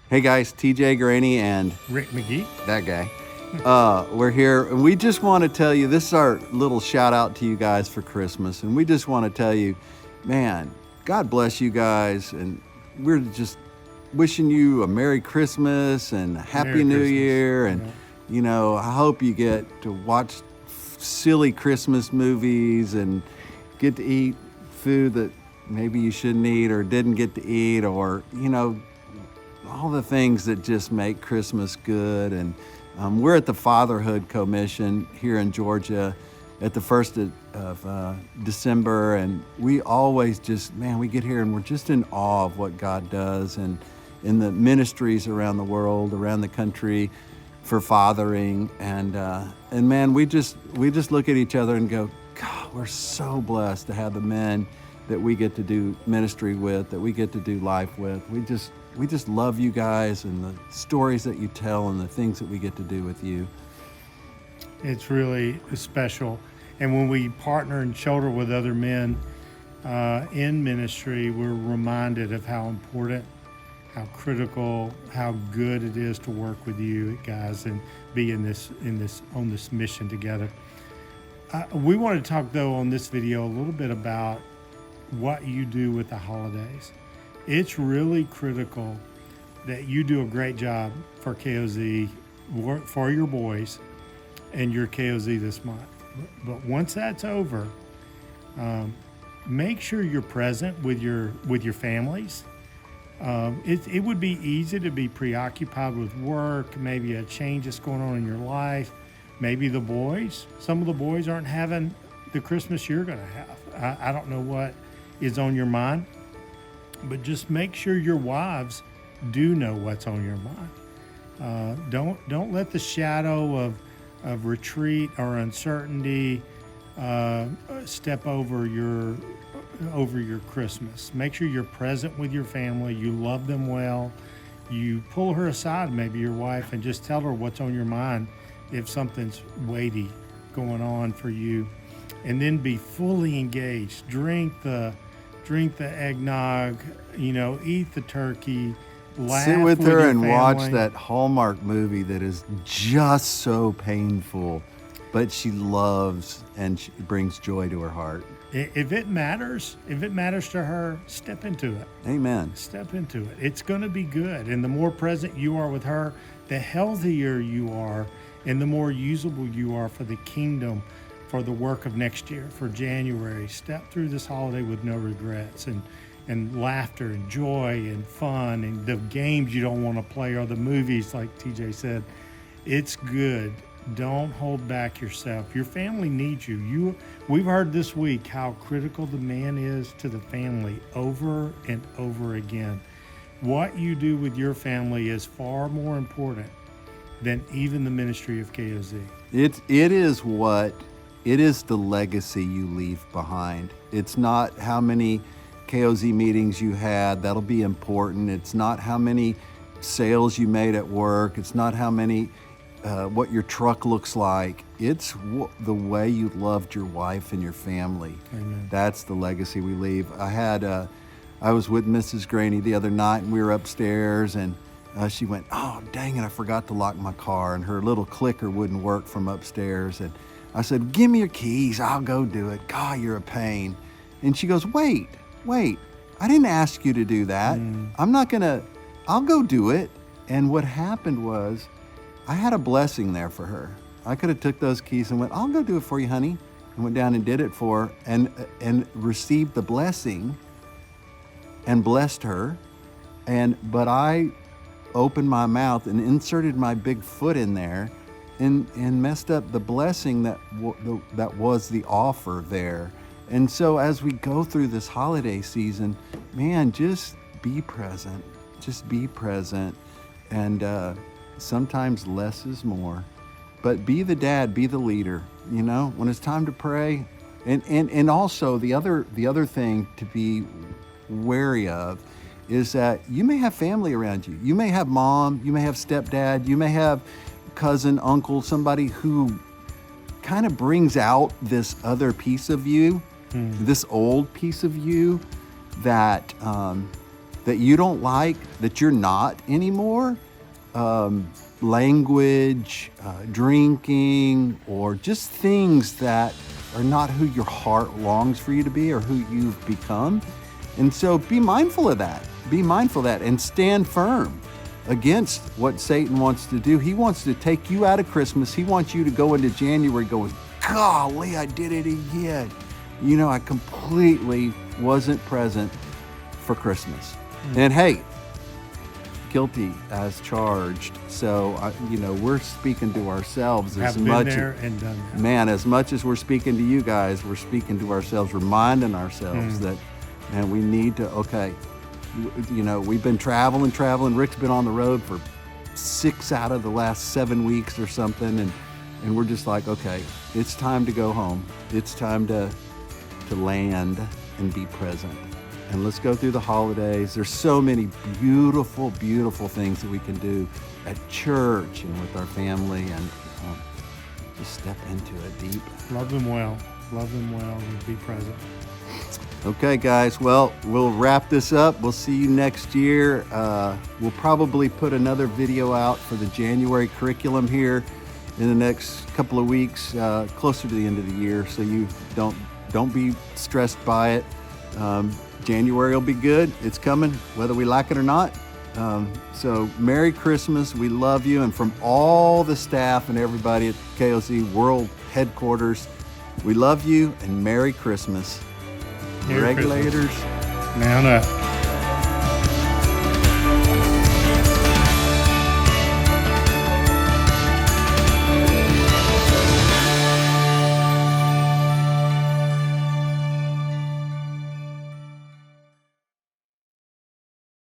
Hey guys, TJ Graney and Rick McGee. that guy. We're here and we just want to tell you, this is our little shout out to you guys for Christmas. And we just want to tell you, man, God bless you guys. And we're just wishing you a Merry Christmas and a Happy Merry New Christmas. Year. And, you know, I hope you get to watch silly Christmas movies and get to eat food that maybe you shouldn't eat or didn't get to eat, or, you know, all the things that just make Christmas good. And we're at the Fatherhood Commission here in Georgia at the 1st of December. And we always just, man, we get here and we're just in awe of what God does and in the ministries around the world, around the country for fathering. And man, we just look at each other and go, God, we're so blessed to have the men that we get to do ministry with, that we get to do life with. We just love you guys and the stories that you tell and the things that we get to do with you. It's really special. And when we partner and shoulder with other men in ministry, we're reminded of how important, how critical, how good it is to work with you guys and be on this mission together. We want to talk though on this video a little bit about what you do with the holidays. It's really critical that you do a great job for KOZ, for your boys and your KOZ this month. But once that's over, make sure you're present with your families. It would be easy to be preoccupied with work, maybe a change that's going on in your life. Maybe some of the boys aren't having the Christmas you're going to have. I don't know what is on your mind, but just make sure your wives do know what's on your mind. Don't let the shadow of retreat or uncertainty step over your Christmas. Make sure you're present with your family. You love them well. You pull her aside, maybe your wife, and just tell her what's on your mind if something's weighty going on for you. And then be fully engaged. Drink the eggnog, eat the turkey, laugh Sit with her your and family. watch that Hallmark movie that is just so painful, but she loves and she brings joy to her heart. If it matters to her, step into it. Amen. Step into it. It's going to be good. And the more present you are with her, the healthier you are, and the more usable you are for the kingdom, for the work of next year, for January. Step through this holiday with no regrets and laughter and joy and fun and the games you don't want to play or the movies, like TJ said. It's good. Don't hold back yourself. Your family needs you. We've heard this week how critical the man is to the family over and over again. What you do with your family is far more important than even the ministry of KOZ. It is the legacy you leave behind. It's not how many KOZ meetings you had. That'll be important. It's not how many sales you made at work. It's not how many, what your truck looks like. It's the way you loved your wife and your family. Amen. That's the legacy we leave. I was with Mrs. Graney the other night and we were upstairs and she went, oh, dang it, I forgot to lock my car. And her little clicker wouldn't work from upstairs. And I said, give me your keys, I'll go do it. God, you're a pain. And she goes, wait, I didn't ask you to do that. I'll go do it. And what happened was I had a blessing there for her. I could have took those keys and went, I'll go do it for you, honey. And went down and did it for her and received the blessing and blessed her. But I opened my mouth and inserted my big foot in there and messed up the blessing that was the offer there. And so as we go through this holiday season, man, just be present. Just be present. And sometimes less is more. But be the dad, be the leader. When it's time to pray. And also the other thing to be wary of is that you may have family around you. You may have mom, you may have stepdad, you may have cousin, uncle, somebody who kind of brings out this other piece of you, this old piece of you that that you don't like, that you're not anymore, language, drinking, or just things that are not who your heart longs for you to be or who you've become. And so be mindful of that. Be mindful of that and stand firm against what Satan wants to do. He wants to take you out of Christmas. He wants you to go into January going, golly, I did it again. You know, I completely wasn't present for Christmas. And hey, guilty as charged. So, you know, we're speaking to ourselves as much. Been there and done that. Man, as much as we're speaking to you guys, we're speaking to ourselves, reminding ourselves that, man, we need to, okay, you know, we've been traveling. Rick's been on the road for 6 out of the last 7 weeks or something. And we're just like, okay, it's time to go home. It's time to land and be present. And let's go through the holidays. There's so many beautiful, beautiful things that we can do at church and with our family, and just step into it deep. Love them well. Love them well and be present. Okay, guys. Well, we'll wrap this up. We'll see you next year. We'll probably put another video out for the January curriculum here in the next couple of weeks, closer to the end of the year, so you don't be stressed by it. January will be good. It's coming, whether we like it or not. So Merry Christmas. We love you. And from all the staff and everybody at KOZ World Headquarters, we love you and Merry Christmas. Merry Regulators. Christmas. Mount up.